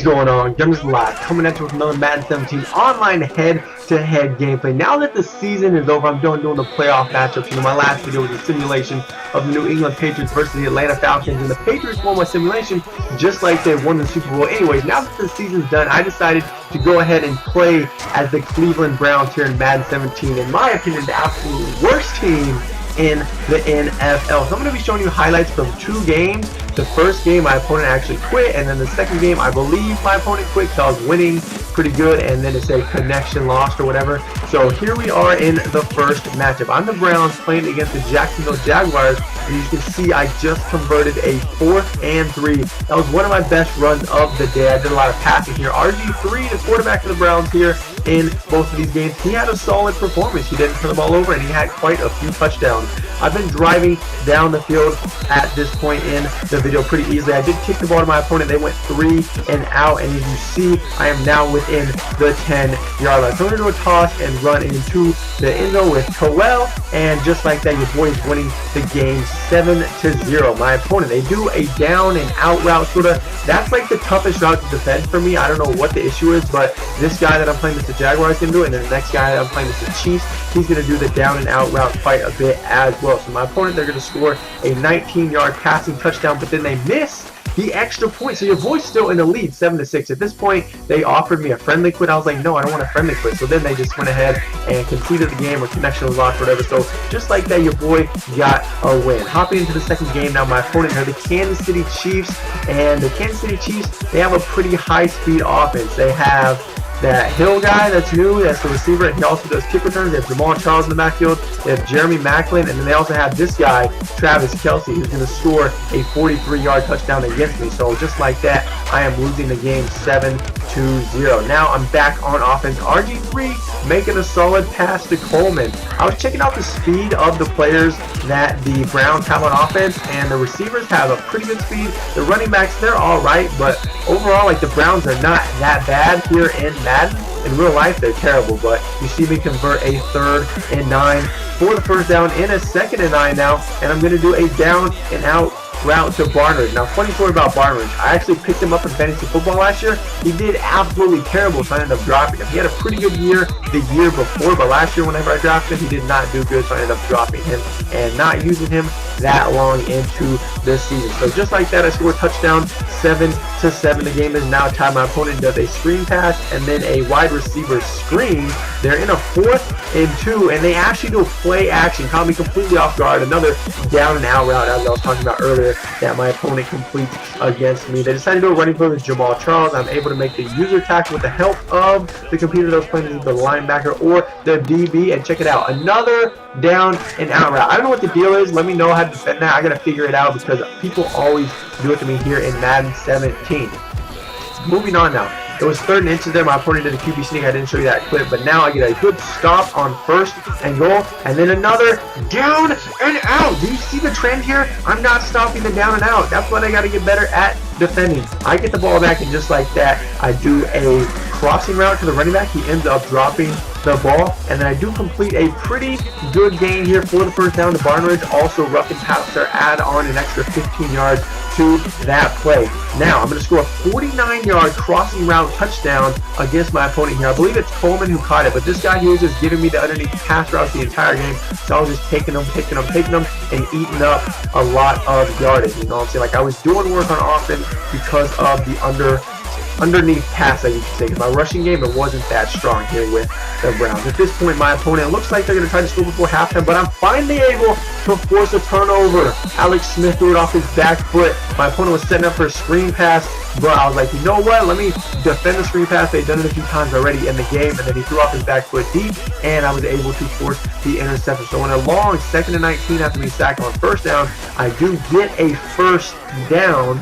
going on? Gummers Live, coming at you with another Madden 17 online head-to-head gameplay. Now that the season is over, I'm doing the playoff matchups. You know, my last video was a simulation of the New England Patriots versus the Atlanta Falcons, and the Patriots won my simulation just like they won the Super Bowl. Anyways, now that the season's done, I decided to go ahead and play as the Cleveland Browns here in Madden 17. In my opinion, the absolute worst team in the NFL. So I'm going to be showing you highlights from two games. The first game, my opponent actually quit, and then the second game, I believe my opponent quit because I was winning pretty good, and then it said connection lost or whatever. So here we are in the first matchup. I'm the Browns playing against the Jacksonville Jaguars, and you can see I just converted a 4th and 3. That was one of my best runs of the day. I did a lot of passing here. RG3, the quarterback of the Browns here in both of these games, he had a solid performance. He didn't turn the ball over, and he had quite a few touchdowns. I've been driving down the field at this point in the video pretty easily. I did kick the ball to my opponent. They went 3 and out, and as you see, I am now within the 10-yard line. So I'm going to do a toss and run into the end zone with Coel, and just like that, your boy is winning the game 7-0. My opponent, they do a down and out route, sort of. That's like the toughest route to defend for me. I don't know what the issue is, but this guy that I'm playing with the Jaguars can do it, and then the next guy that I'm playing with the Chiefs, he's going to do the down and out route quite a bit as well. So my opponent, they're going to score a 19-yard passing touchdown, but then they miss the extra point. So your boy's still in the lead, 7-6. At this point, they offered me a friendly quit. I was like, no, I don't want a friendly quit. So then they just went ahead and conceded the game, or connection was lost, whatever. So just like that, your boy got a win. Hopping into the second game now, my opponent are the Kansas City Chiefs, and the Kansas City Chiefs, they have a pretty high-speed offense. They have that Hill guy that's new, that's the receiver, and he also does kick returns. They have Jamal Charles in the backfield. They have Jeremy Maclin, and then they also have this guy, Travis Kelce, who's going to score a 43-yard touchdown against me. So just like that, I am losing the game 7-0. Now I'm back on offense. RG3 making a solid pass to Coleman. I was checking out the speed of the players that the Browns have on offense, and the receivers have a pretty good speed. The running backs, they're all right, but overall, like, the Browns are not that bad here in Madden. In real life, they're terrible, but you see me convert a 3rd and 9 for the first down in a 2nd and 9 now, and I'm going to do a down and out route to Barnridge. Now, funny story about Barnridge. I actually picked him up in fantasy football last year. He did absolutely terrible, so I ended up dropping him. He had a pretty good year the year before, but last year whenever I drafted him, he did not do good, so I ended up dropping him and not using him that long into the season. So just like that, I scored a touchdown, 7-7. The game is now tied. My opponent does a screen pass and then a wide receiver screen. They're in a 4th and 2, and they actually do a play action. Caught me completely off guard. Another down and out route, as I was talking about earlier, that my opponent completes against me. They decided to do a running play with Jamal Charles. I'm able to make the user tackle with the help of the computer that was playing, the linebacker or the DB, and check it out. Another down and out route. I don't know what the deal is. Let me know how to defend that. I gotta figure it out because people always do it to me here in Madden 17. Moving on now. It was 3rd and inches there. My opponent did a QB sneak. I didn't show you that clip, but now I get a good stop on 1st and goal, and then another down and out. Do you see the trend here? I'm not stopping the down and out. That's what I got to get better at defending. I get the ball back, and just like that, I do a crossing route to the running back. He ends up dropping the ball, and then I do complete a pretty good gain here for the first down to Barnridge. Also, roughing passer, add on an extra 15 yards to that play. Now I'm going to score a 49-yard crossing route touchdown against my opponent here. I believe it's Coleman who caught it, but this guy here was just giving me the underneath pass routes the entire game, so I was just taking them, and eating up a lot of yardage. You know what I'm saying? Like, I was doing work on offense because of the underneath pass, I used to say, because my rushing game, it wasn't that strong here with the Browns. At this point, my opponent looks like they're going to try to score before halftime, but I'm finally able to force a turnover. Alex Smith threw it off his back foot. My opponent was setting up for a screen pass, but I was like, you know what? Let me defend the screen pass. They've done it a few times already in the game, and then he threw off his back foot deep, and I was able to force the interception. So in a long 2nd and 19 after being sacked on 1st down, I do get a 1st down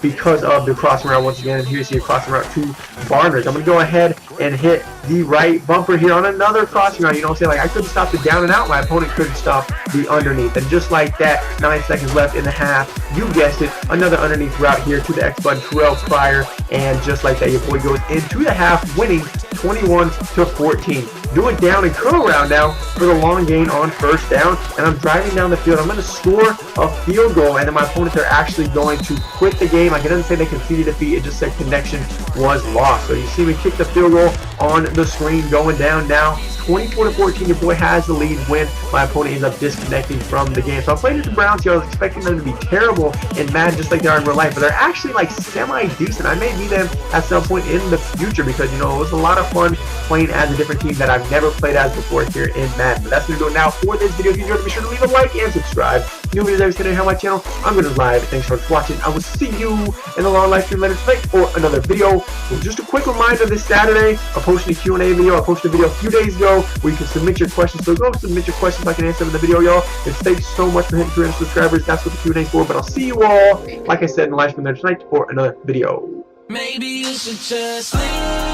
because of the crossing route once again. And here you see a crossing route to Barnridge. I'm going to go ahead and hit the right bumper here on another crossing route. You know what I'm saying? Like, I couldn't stop the down and out. My opponent couldn't stop the underneath. And just like that, 9 seconds left in the half. You guessed it, another underneath route here to the X button, Terrell Pryor. And just like that, your boy goes into the half, winning 21-14. do a down and curl around now for the long gain on first down, and I'm driving down the field. I'm going to score a field goal, and then my opponents are actually going to quit the game. Like, it doesn't say they conceded defeat, it just said connection was lost. So you see me kick the field goal on the screen, going down now 24-14. Your boy has the lead when my opponent ends up disconnecting from the game. So I played with the Browns here. I was expecting them to be terrible in Madden, just like they are in real life, but they're actually like semi-decent. I may be them at some point in the future because, you know, it was a lot of fun playing as a different team that I've never played as before here in Madden. But that's what we're doing now for this video. If you enjoyed it, be sure to leave a like and subscribe. New videos every Sunday here on my channel. I'm going to live. Thanks for watching. I will see you in the long live stream later tonight for another video. So just a quick reminder, this Saturday, I'm posting a Q&A video. I posted a video a few days ago where you can submit your questions. So go submit your questions. I can answer them in the video, y'all. And thanks so much for hitting 300 subscribers. That's what the Q&A is for. But I'll see you all, like I said, in the live stream later tonight for another video. Maybe you should just leave.